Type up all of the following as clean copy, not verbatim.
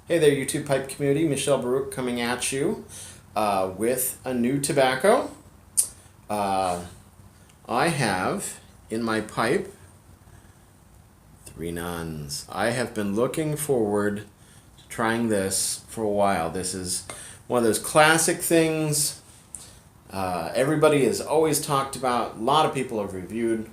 Hey there, YouTube pipe community. Michelle Baruch coming at you with a new tobacco. I have in my pipe 3 Nuns. I have been looking forward to trying this for a while. This is one of those classic things everybody has always talked about. A lot of people have reviewed.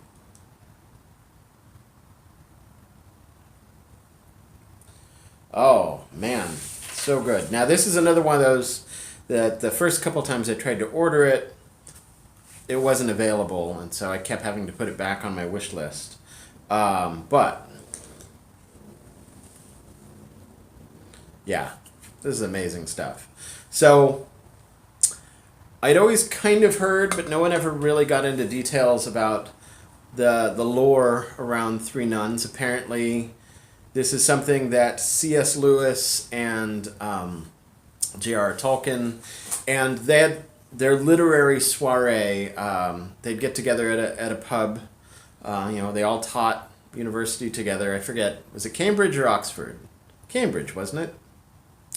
Oh man, so good. Now this is another one of those that the first couple times I tried to order it, it wasn't available, and so I kept having to put it back on my wish list. But yeah, this is amazing stuff. So I'd always kind of heard, but no one ever really got into details about the lore around 3 Nuns. Apparently, this is something that C.S. Lewis and j.r.r. Tolkien, and they had their literary soiree. They'd get together at a pub. They all taught university together. I forget, was it Cambridge or Oxford? Cambridge, wasn't it?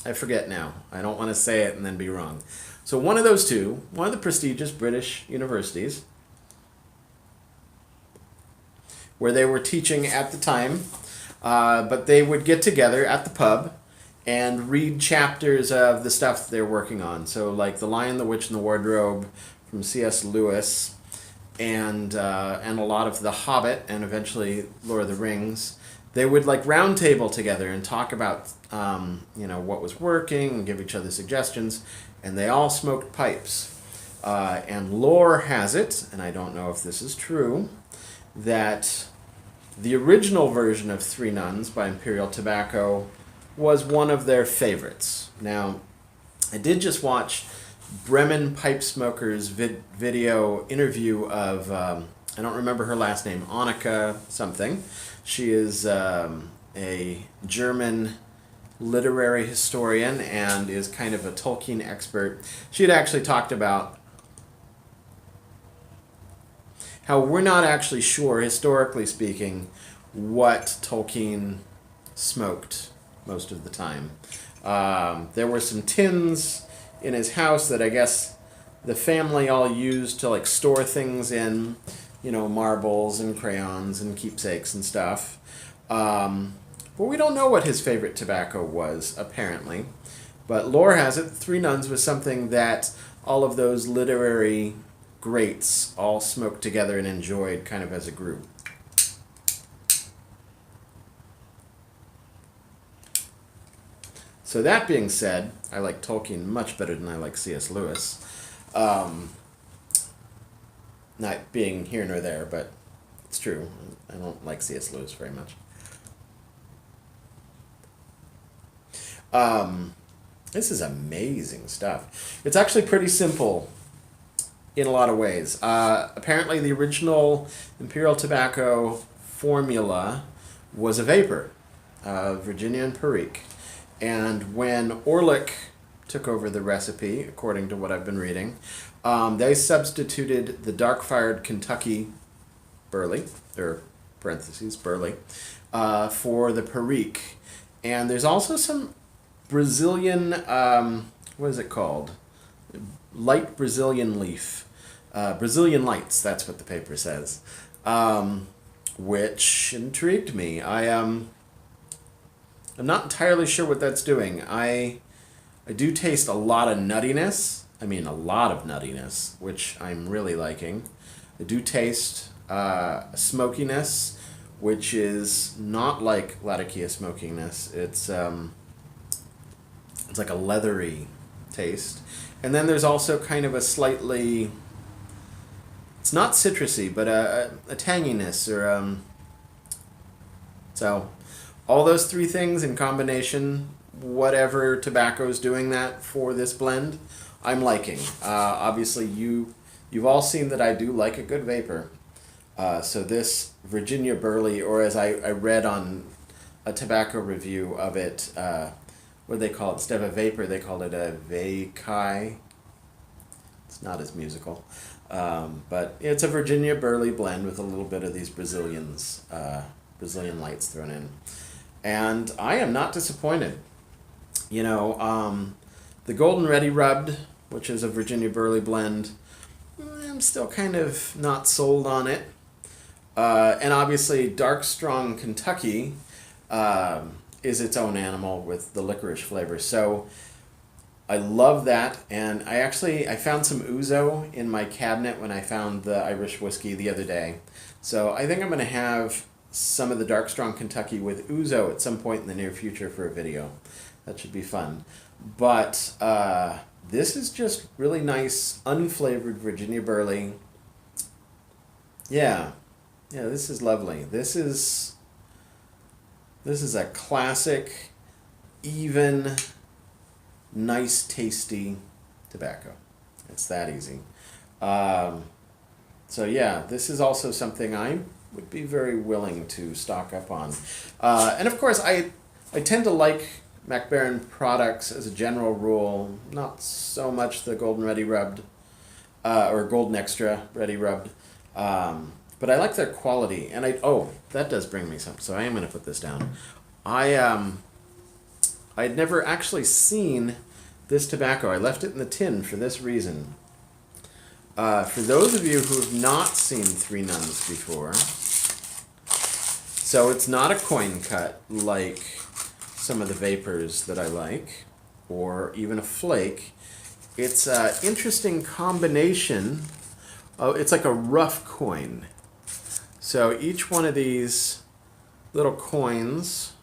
I forget now. I don't want to say it and then be wrong. So one of those two, one of the prestigious British universities, where they were teaching at the time, but they would get together at the pub and read chapters of the stuff they're working on. So like The Lion, the Witch, and the Wardrobe from C.S. Lewis, and a lot of The Hobbit, and eventually Lord of the Rings. They would like round table together and talk about what was working and give each other suggestions, and they all smoked pipes. And lore has it, and I don't know if this is true, that the original version of 3 Nuns by Imperial Tobacco was one of their favorites. Now, I did just watch Bremen Pipe Smoker's video interview of, I don't remember her last name, Annika something. She is a German literary historian and is kind of a Tolkien expert. She had actually talked about how we're not actually sure, historically speaking, what Tolkien smoked most of the time. There were some tins in his house that I guess the family all used to like store things in, marbles and crayons and keepsakes and stuff. But we don't know what his favorite tobacco was, apparently. But lore has it 3 Nuns was something that all of those literary greats all smoked together and enjoyed kind of as a group. So that being said, I like Tolkien much better than I like C.S. Lewis. Not being here nor there, but it's true. I don't like C.S. Lewis very much. This is amazing stuff. It's actually pretty simple in a lot of ways. Apparently the original Imperial Tobacco formula was a vapor, Virginia and Perique. And when Orlick took over the recipe, according to what I've been reading, they substituted the dark-fired Kentucky burley, or parentheses, burley, for the Perique. And there's also some Brazilian, what is it called? Light Brazilian leaf. Brazilian lights, that's what the paper says, which intrigued me. I'm not entirely sure what that's doing. I do taste a lot of nuttiness. I mean, a lot of nuttiness, which I'm really liking. I do taste smokiness, which is not like Latakia smokiness. It's like a leathery taste. And then there's also kind of a slightly, it's not citrusy, but a tanginess, or so all those 3 things in combination, whatever tobacco is doing that for this blend, I'm liking. Obviously, you've all seen that I do like a good vapor. So this Virginia Burley, or as I read on a tobacco review of it, what do they call it? Instead of a vapor, they called it a vacai. It's not as musical. But it's a Virginia Burley blend with a little bit of these Brazilian lights thrown in. And I am not disappointed. The Golden Ready Rubbed, which is a Virginia Burley blend, I'm still kind of not sold on it. And obviously, Dark Strong Kentucky is its own animal with the licorice flavor. So I love that, and I found some ouzo in my cabinet when I found the Irish whiskey the other day. So I think I'm going to have some of the Dark Strong Kentucky with ouzo at some point in the near future for a video. That should be fun. But this is just really nice, unflavored Virginia Burley. Yeah, this is lovely. This is a classic, even, nice, tasty tobacco. It's that easy. So yeah, this is also something I would be very willing to stock up on. And of course, I tend to like Mac Baren products as a general rule, not so much the Golden Ready Rubbed, or Golden Extra Ready Rubbed, but I like their quality. And that does bring me some, so I am going to put this down. I'd never actually seen this tobacco. I left it in the tin for this reason. For those of you who have not seen Three Nuns before, so it's not a coin cut like some of the vapors that I like, or even a flake. It's an interesting combination. It's like a rough coin. So each one of these little coins,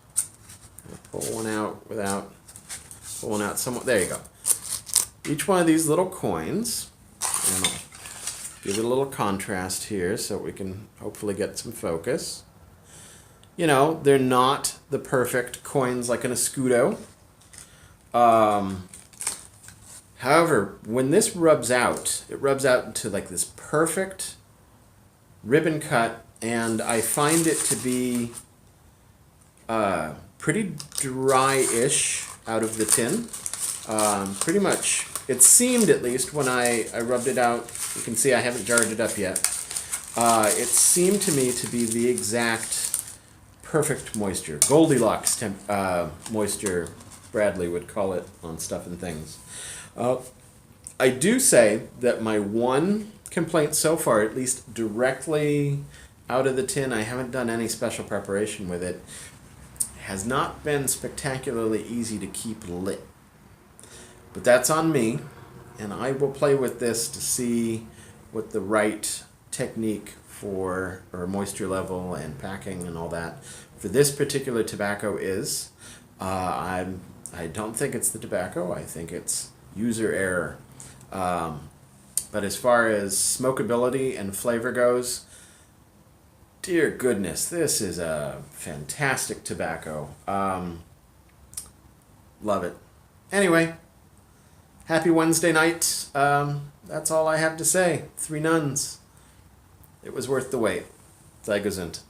I'll pull one out without pulling out some. There you go. Each one of these little coins, and I'll give it a little contrast here so we can hopefully get some focus. They're not the perfect coins like an Escudo. However, when this rubs out, it rubs out into like this perfect ribbon cut, and I find it to be pretty dry-ish out of the tin. Pretty much, it seemed, at least when I rubbed it out, you can see I haven't jarred it up yet. It seemed to me to be the exact perfect moisture. Goldilocks moisture, Bradley would call it on Stuff and Things. I do say that my one complaint so far, at least directly out of the tin, I haven't done any special preparation with it, has not been spectacularly easy to keep lit. But that's on me, and I will play with this to see what the right technique or moisture level and packing and all that for this particular tobacco is. I don't think it's the tobacco. I think it's user error. But as far as smokability and flavor goes, dear goodness, this is a fantastic tobacco. Love it. Anyway, happy Wednesday night. That's all I have to say. Three Nuns. It was worth the wait. Sei gesund.